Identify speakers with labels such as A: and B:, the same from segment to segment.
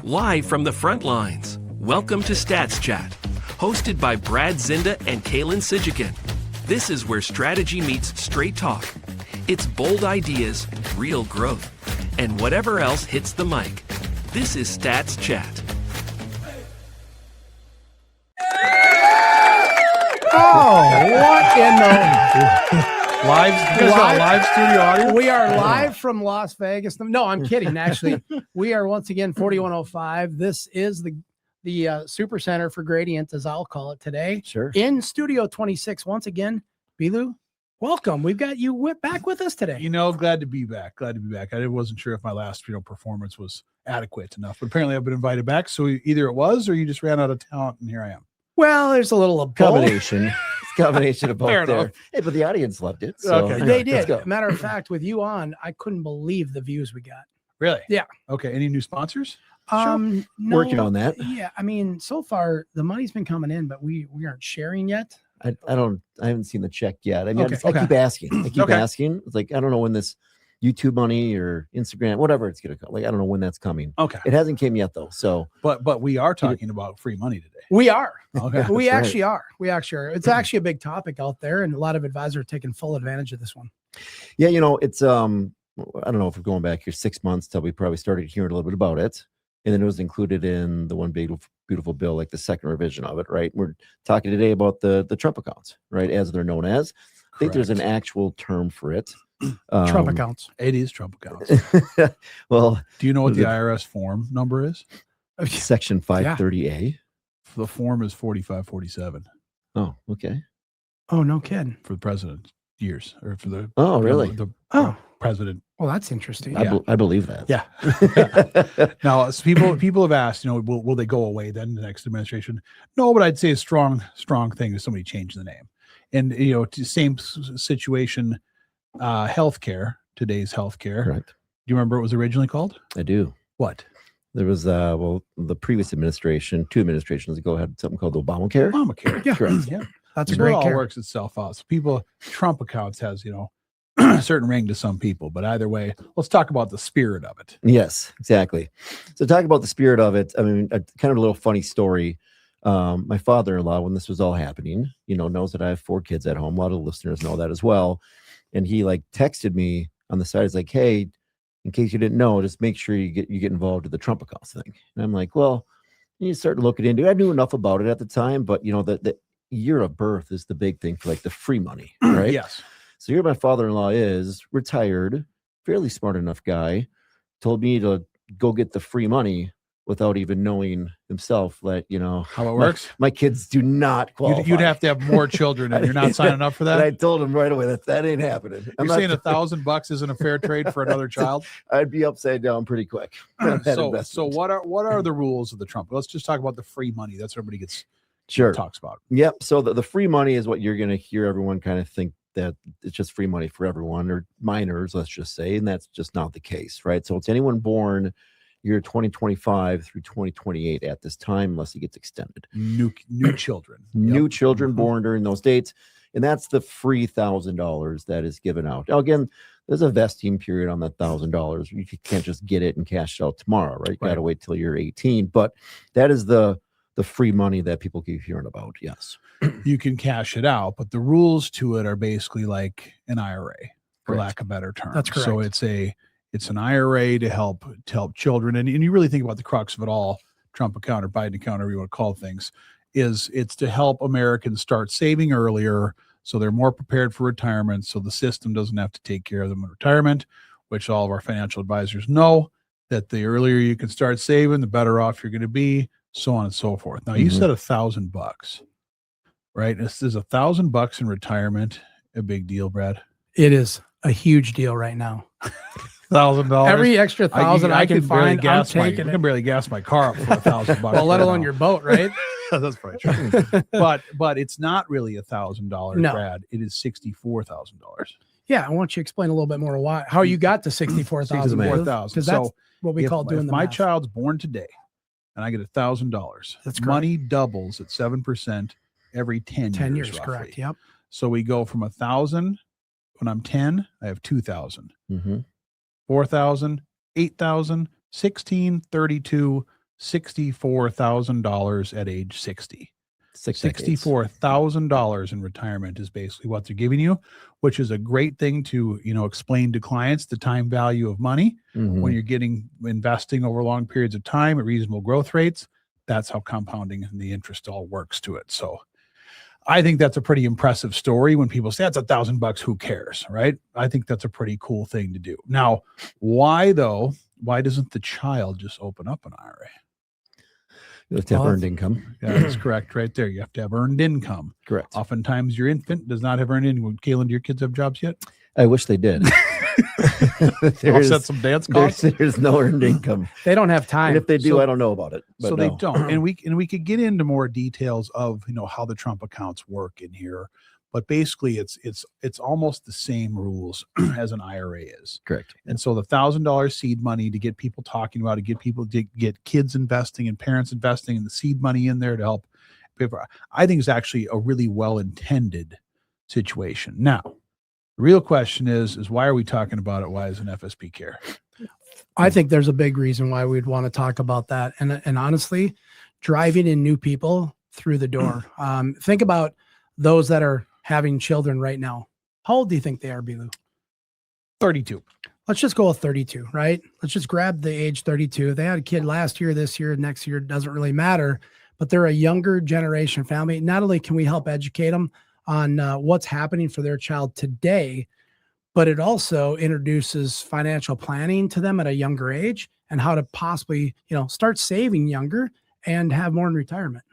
A: Live from the front lines, welcome to Stats Chat, hosted by Brad Zinda and Kalen Sigecan. This is where strategy meets straight talk. It's bold ideas, real growth, and whatever else hits the mic. This is Stats Chat.
B: Oh, what in the...
C: live studio audience?
B: We are live from Las Vegas. No, I'm kidding. Actually, we are once again 4105. This is the Super Center for Gradient, as I'll call it today.
D: Sure.
B: In Studio 26. Once again, Bilu, welcome. We've got you back with us today.
C: You know, glad to be back. I wasn't sure if my last performance was adequate enough, but apparently I've been invited back. So either it was, or you just ran out of talent, and here I am.
B: Well, there's a little of both.
D: Combination. It's a combination of both
C: Fair
D: there.
C: enough.
D: Hey, but the audience loved it. So
C: Okay,
B: They
D: let's
B: did.
D: go.
B: Matter of fact, with you on, I couldn't believe the views we got.
C: Really?
B: Yeah.
C: Okay. Any new sponsors?
B: No,
D: Working on that.
B: Yeah, I mean, so far the money's been coming in, but we aren't sharing yet.
D: I haven't seen the check yet. I mean,
B: Okay.
D: I keep asking.
C: Okay.
D: Asking. It's like, I don't know when this YouTube money or Instagram, whatever it's going to come. Like, I don't know when that's coming.
C: Okay.
D: It hasn't came yet though. So,
C: But we are talking about free money today.
B: We are.
C: Okay.
B: We
D: That's
B: actually are. We actually are. It's actually a big topic out there, and a lot of advisors are taking full advantage of this one.
D: yeah, it's, I don't know if we're going back here 6 months till we probably started hearing a little bit about it. And then it was included in the one big beautiful bill, like the second revision of it, right? We're talking today about the Trump accounts, right? As they're known as. I think there's an actual term for it.
B: Trump accounts.
C: It is Trump accounts.
D: Well,
C: Do you know what the IRS form number is?
D: Section 530A.
C: The form is 4547
D: Oh, okay.
B: Oh, no kidding.
C: for the president's years, or for the
D: Oh, really?
C: the
B: Oh.
C: president.
B: Well, that's interesting.
D: I believe that.
C: Yeah. Now, people have asked, will they go away then the next administration? No, but I'd say a strong thing is somebody change the name. And same situation, healthcare, today's healthcare.
D: Correct.
C: Do you remember what it was originally called?
D: I do.
C: What?
D: There was the previous administration, 2 administrations ago, had something called Obamacare.
C: Obamacare.
B: Yeah.
D: Correct.
C: Yeah.
B: That's a
C: So it
B: great
C: all
B: care.
C: works itself out. So Trump accounts has, a certain ring to some people, but either way, let's talk about the spirit of it.
D: Yes, exactly. So talk about the spirit of it. I mean, kind of a little funny story. My father-in-law, when this was all happening, knows that I have 4 kids at home. A lot of listeners know that as well. And he texted me on the side. He's like, "Hey, in case you didn't know, just make sure you get involved with the Trump accounts thing." And I'm like, "Well," you start looking into it. I knew enough about it at the time, but the year of birth is the big thing for the free money, right?
C: Yes.
D: So here my father-in-law is retired, fairly smart enough guy, told me to go get the free money without even knowing himself that,
C: How it works?
D: my kids do not qualify.
C: You'd have to have more children, and you're not signing up for
D: And I
C: that.
D: told him right away that ain't happening.
C: You're saying $1,000 isn't a fair trade for another child.
D: I'd be upside down pretty quick.
C: So what are the rules of the Trump? Let's just talk about the free money. That's what everybody talks about.
D: Yep. So the free money is what you're going to hear everyone kind of think that it's just free money for everyone, or minors, let's just say. And that's just not the case, right? So it's anyone born year 2025 through 2028 at this time, unless it gets extended.
C: New children.
D: New
C: Yep.
D: children
C: Mhm.
D: born during those dates. And that's the free $1,000 that is given out. Now, again, there's a vesting period on that $1,000. You can't just get it and cash it out tomorrow, right? You got to wait till you're 18. But that is the free money that people keep hearing about. Yes.
C: You can cash it out, but the rules to it are basically like an IRA, for
D: Correct.
C: lack of better term.
B: That's
C: So it's an IRA to help children. And you really think about the crux of it all, Trump account or Biden account, or you want to call things, it's to help Americans start saving earlier so they're more prepared for retirement, so the system doesn't have to take care of them in retirement, which all of our financial advisors know that the earlier you can start saving, the better off you're going to be, so on and so forth. Now, you said $1,000, right? Is $1,000 in retirement a big deal, Brad?
B: It is a huge deal right now.
C: $1,000.
B: Every extra $1,000 I can find, I'm taking
C: I
B: it.
C: can barely gas my car up for $1,000.
B: Well, let alone your boat, right?
C: That's probably true. but it's not really $1,000,
B: No.
C: Brad. It is $64,000.
B: Yeah, I want you to explain a little bit more how you got to 64,000.
C: $64,000.
B: Because that's what we call doing
C: if
B: the
C: my
B: math.
C: child's born today and I get $1,000,
B: That's correct.
C: money doubles at 7% every 10 years.
B: 10 years,
C: roughly.
B: correct. Yep.
C: So we go from 1,000 when I'm 10, I have 2,000.
D: Mm-hmm.
C: 4,000, 8,000, 16, 32, $64,000 at age 60.
D: Six decades.
C: $64,000 in retirement is basically what they're giving you, which is a great thing to, explain to clients the time value of money
D: Mhm.
C: when you're investing over long periods of time at reasonable growth rates. That's how compounding and the interest all works to it. So I think that's a pretty impressive story. When people say it's $1,000, who cares, right? I think that's a pretty cool thing to do. Now, why though? Why doesn't the child just open up an IRA?
D: You have to have earned income.
C: Yeah, that's correct right there. You have to have earned income.
D: Correct.
C: Oftentimes your infant does not have earned income. Kalen, do your kids have jobs yet?
D: I wish they did.
C: Offset some dance costs.
D: There's no earned income.
B: They don't have time.
D: And if they do,
C: So-
D: I don't know about it. But
C: So
D: no.
C: they don't. And we could get into more details of, how the Trump accounts work in here. But basically it's almost the same rules as an IRA is.
D: Correct.
C: And so the $1,000 seed money to get people talking about it, get people to get kids investing and parents investing and the seed money in there to help people, I think is actually a really well-intended situation. Now, the real question is why are we talking about it? Why is an FSP care?
B: I think there's a big reason why we'd want to talk about that. And honestly, driving in new people through the door. Think about those that are having children right now. How old do you think they are, Bilu?
C: 32.
B: Let's just go with 32, right? Let's just grab the age 32. If they had a kid last year, this year, next year, it doesn't really matter, but they're a younger generation family. Not only can we help educate them on what's happening for their child today, but it also introduces financial planning to them at a younger age and how to possibly, start saving younger and have more in retirement.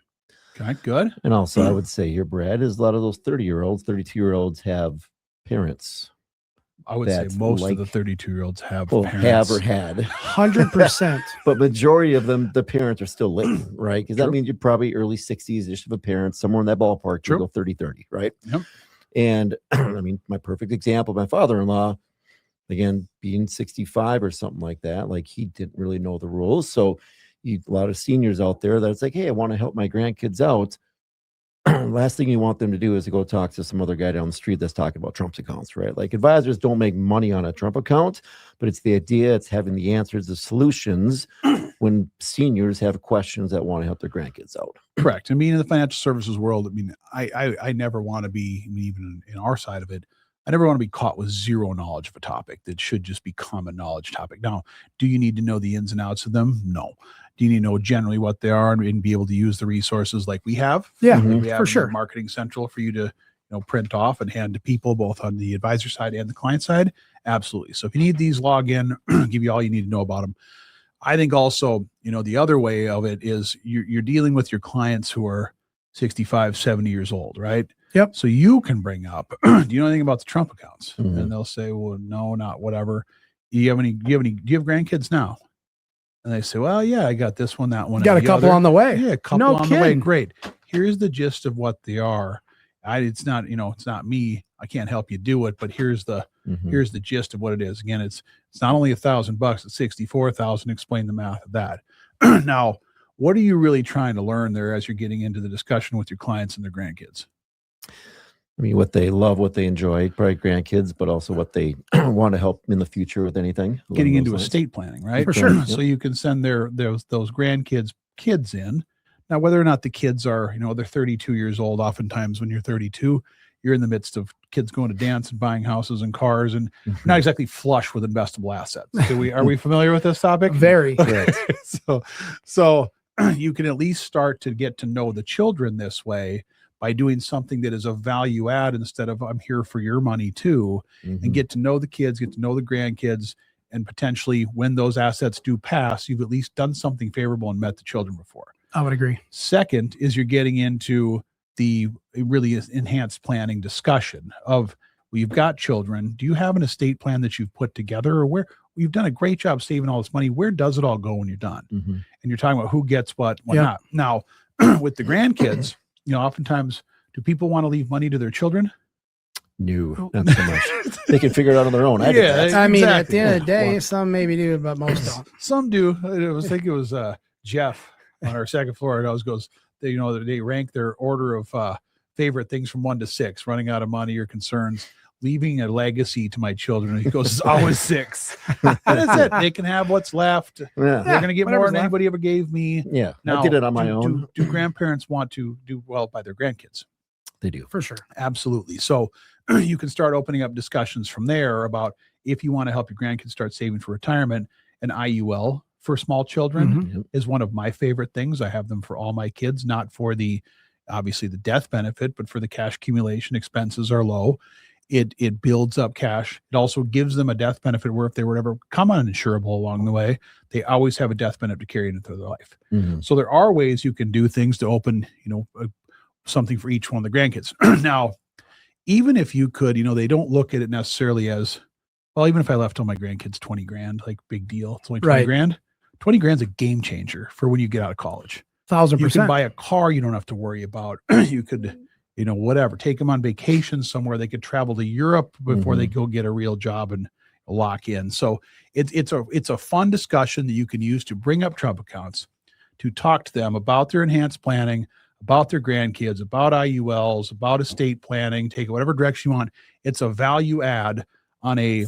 C: Okay, good.
D: And also, I would say here, Brad, is a lot of those 30-year-olds, 32-year-olds have parents.
C: I would say
D: That's
C: most
D: like-
C: of the 32-year-olds have
D: Well,
C: parents.
D: have or had.
B: 100%.
D: But majority of them, the parents are still living, right? Because that
C: True.
D: means you're probably early 60s-ish of a parent, somewhere in that ballpark.
C: True.
D: You go 30-30, right?
C: Yep.
D: And I mean, my perfect example, my father-in-law, again, being 65 or something like that, like he didn't really know the rules. So a lot of seniors out there that's like, hey, I want to help my grandkids out. Last thing you want them to do is to go talk to some other guy down the street that's talking about Trump's accounts, right? Like advisors don't make money on a Trump account, but it's the idea, it's having the answers, the solutions when seniors have questions that want to help their grandkids out.
C: Correct. I mean, in the financial services world, I mean, I never want to be, even in our side of it, I never want to be caught with zero knowledge of a topic that should just be common knowledge topic. Now, do you need to know the ins and outs of them? No. Do you need to know generally what they are and be able to use the resources like we have?
B: Yeah,
C: Like we have
B: for
C: in
B: sure.
C: Marketing Central for you to print off and hand to people both on the advisor side and the client side? Absolutely. So if you need these, log in, give you all you need to know about them. I think also, the other way of it is you're dealing with your clients who are 65, 70 years old, right?
B: Yep.
C: So you can bring up, do you know anything about the Trump accounts?
D: Mhm.
C: And they'll say, well, no, not whatever. Do you have grandkids now? And they say, well, yeah, I got this one, that one.
B: Got a
C: and the
B: couple
C: other.
B: on the way.
C: Yeah, a couple
B: No
C: on the way.
B: kidding.
C: Great. Here's the gist of what they are. It's not, it's not me. I can't help you do it, but here's the gist of what it is. Again, it's not only $1,000, it's 64,000. Explain the math of that. Now, what are you really trying to learn there as you're getting into the discussion with your clients and their grandkids?
D: I mean, what they love, what they enjoy, probably grandkids, but also what they want to help in the future with anything. along
C: Getting
D: those
C: into
D: lines.
C: estate planning, right?
B: For sure.
C: So you can send those grandkids kids in. Now, whether or not the kids are, they're 32 years old, oftentimes when you're 32, you're in the midst of kids going to dance and buying houses and cars and not exactly flush with investable assets. Are we familiar with this topic?
B: Very.
C: So you can at least start to get to know the children this way by doing something that is a value add instead of I'm here for your money too, and get to know the kids, get to know the grandkids, and potentially when those assets do pass, you've at least done something favorable and met the children before.
B: I would agree.
C: Second is you're getting into the really enhanced planning discussion of, well, you've got children. Do you have an estate plan that you've put together, or where you've done a great job saving all this money? Where does it all go when you're done? And you're talking about who gets what, not. Now, with the grandkids, oftentimes, do people want to leave money to their children?
D: No, not so much. They can figure it out on their own. I did that.
B: I mean, at
C: Exactly.
B: the end of the day,
C: Well,
B: some maybe do, but most don't.
C: some do. I think it was Jeff on our second floor. It always goes, they rank their order of favorite things from 1 to 6, running out of money or concerns, leaving a legacy to my children. He goes, it's always 6. That's it. They can have what's left.
D: Yeah.
C: They're going to get more than
B: left.
C: anybody ever gave me.
D: Yeah.
C: Now,
D: I did it on my own.
C: Do grandparents want to do well by their grandkids?
D: They do.
B: For sure.
C: Absolutely. So you can start opening up discussions from there about if you want to help your grandkids start saving for retirement. An IUL for small children is one of my favorite things. I have them for all my kids, not for obviously the death benefit, but for the cash accumulation. Expenses are low. It builds up cash. It also gives them a death benefit where if they were to ever come uninsurable along the way, they always have a death benefit to carry into their life. So there are ways you can do things to open, something for each one of the grandkids. Now, even if you could, they don't look at it necessarily as, well, even if I left all my grandkids 20 grand, like big deal. It's only 20 grand. 20 grand's a game changer for when you get out of college.
B: 1,000%.
C: You can buy a car you don't have to worry about. You could, whatever, take them on vacation somewhere. They could travel to Europe before they go get a real job and lock in. So it's a fun discussion that you can use to bring up Trump accounts, to talk to them about their enhanced planning, about their grandkids, about IULs, about estate planning, take it whatever direction you want. It's a value add on a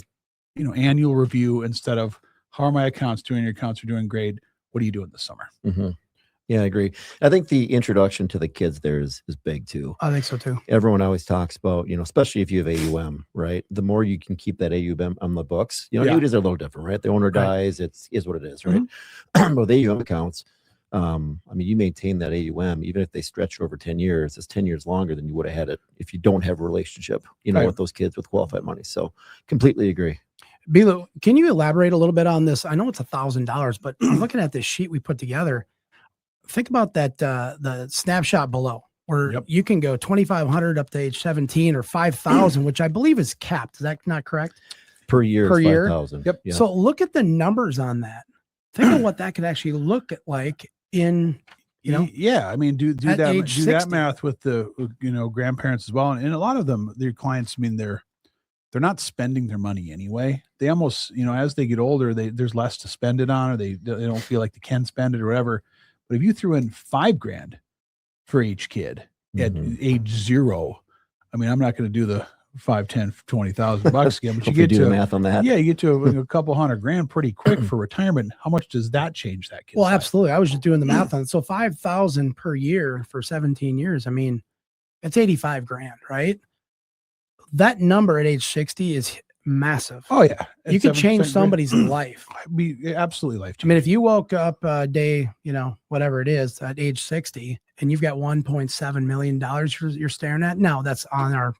C: annual review instead of how are my accounts doing? Your accounts are doing great. What are you doing this summer?
D: Yeah, I agree. I think the introduction to the kids there is big too.
B: I think so too.
D: Everyone always talks about, especially if you have AUM, right? The more you can keep that AUM on the books, annuities are a little different, right? The owner dies, it is what it is, right? But with AUM accounts, you maintain that AUM, even if they stretch over 10 years, it's 10 years longer than you would have had it if you don't have a relationship, with those kids with qualified money. So completely agree.
B: Bilo, can you elaborate a little bit on this? I know it's $1,000, but looking at this sheet we put together, think about that, the snapshot below where you can go 2,500 up to age 17 or 5,000, which I believe is capped. Is that not correct?
D: Per year. 5,000.
C: Yep.
D: Yeah.
B: So look at the numbers on that. Think of what that could actually look like in,
C: Yeah. Do
B: at
C: that,
B: age
C: do
B: 60.
C: that math with the, grandparents as well. And a lot of them, their clients, they're not spending their money anyway. They almost, as they get older, there's less to spend it on, or they don't feel like they can spend it or whatever. But if you threw in $5,000 for each kid at age 0, I'm not going to do the 5, 10, 20,000 bucks again, but you get to
D: the math on that.
C: Yeah, you get to a couple $100,000 pretty quick for retirement. How much does that change that kid?
B: Well, absolutely. I was just doing the math on it. So 5,000 per year for 17 years. It's 85 grand, right? That number at age 60 is massive.
C: Oh yeah.
B: You could change somebody's life.
C: Be absolutely life changing.
B: If you woke up day, whatever it is at age 60 and you've got $1.7 million you're staring at. Now that's on our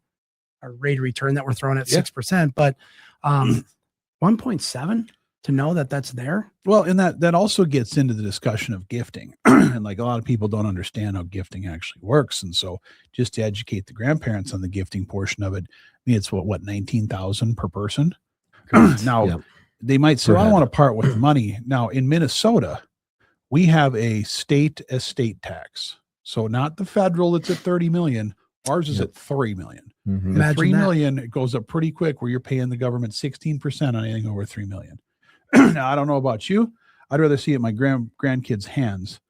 B: rate of return that we're throwing at 6%, but 1.7 to know that that's there.
C: Well, and that also gets into the discussion of gifting. And like a lot of people don't understand how gifting actually works. And so just to educate the grandparents on the gifting portion of it, it's what 19,000 per person. Now they might say, well, I don't want to part with the money. Now in Minnesota, we have a state estate tax. So not the federal, it's at 30 million. Ours is at 3 million. At 3 million, it goes up pretty quick where you're paying the government 16% on anything over 3 million. Now, I don't know about you. I'd rather see it in my grandkids' hands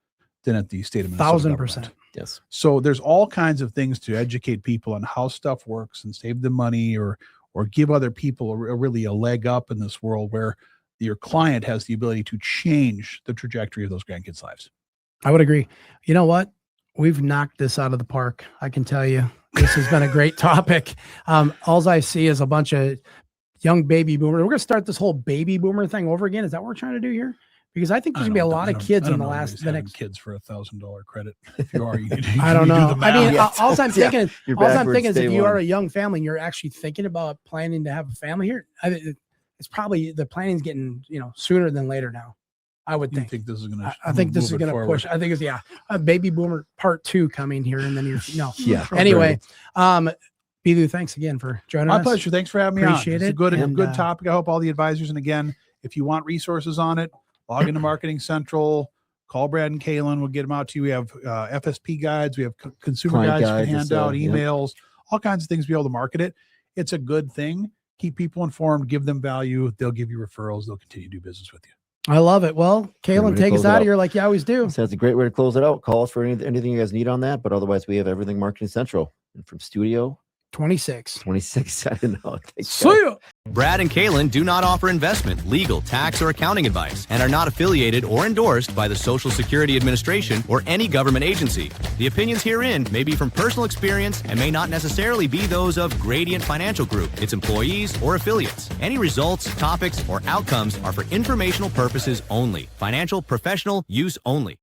C: than at the state of Minnesota.
B: 1,000%.
D: Yes.
C: So there's all kinds of things to educate people on how stuff works and save them money or give other people really a leg up in this world where your client has the ability to change the trajectory of those grandkids' lives.
B: I would agree. You know what? We've knocked this out of the park. I can tell you, this has been a great topic. All I see is a bunch of young baby boomers. We're going to start this whole baby boomer thing over again. Is that what we're trying to do here? Because I think there's going to be a lot of kids in the next
C: kids for $1,000 credit. If you are,
B: I don't know. All I'm thinking is if you are a young family and you're actually thinking about planning to have a family here, it's probably the planning's getting, sooner than later now. I would think.
C: This is going to,
B: I think this is going to push. I think it's, a baby boomer part 2 coming here in the near,
D: Yeah.
B: Anyway, Bilu, thanks again for joining us.
C: My pleasure. Thanks for having me
B: Appreciate
C: on.
B: it.
C: It's a good topic. I hope all the advisors, and again, if you want resources on it, log into Marketing Central, call Brad and Kalen. We'll get them out to you. We have FSP guides. We have consumer guides to hand out, emails, all kinds of things to be able to market it. It's a good thing. Keep people informed, give them value. They'll give you referrals. They'll continue to do business with you.
B: I love it. Well, Kalen, take us out of here like you always do.
D: So that's a great way to close it out. Call us for anything you guys need on that. But otherwise, we have everything Marketing Central. And from studio
B: 26.
D: 26. I don't know.
B: See ya.
E: Brad and Kalen do not offer investment, legal, tax, or accounting advice and are not affiliated or endorsed by the Social Security Administration or any government agency. The opinions herein may be from personal experience and may not necessarily be those of Gradient Financial Group, its employees, or affiliates. Any results, topics, or outcomes are for informational purposes only. Financial professional use only.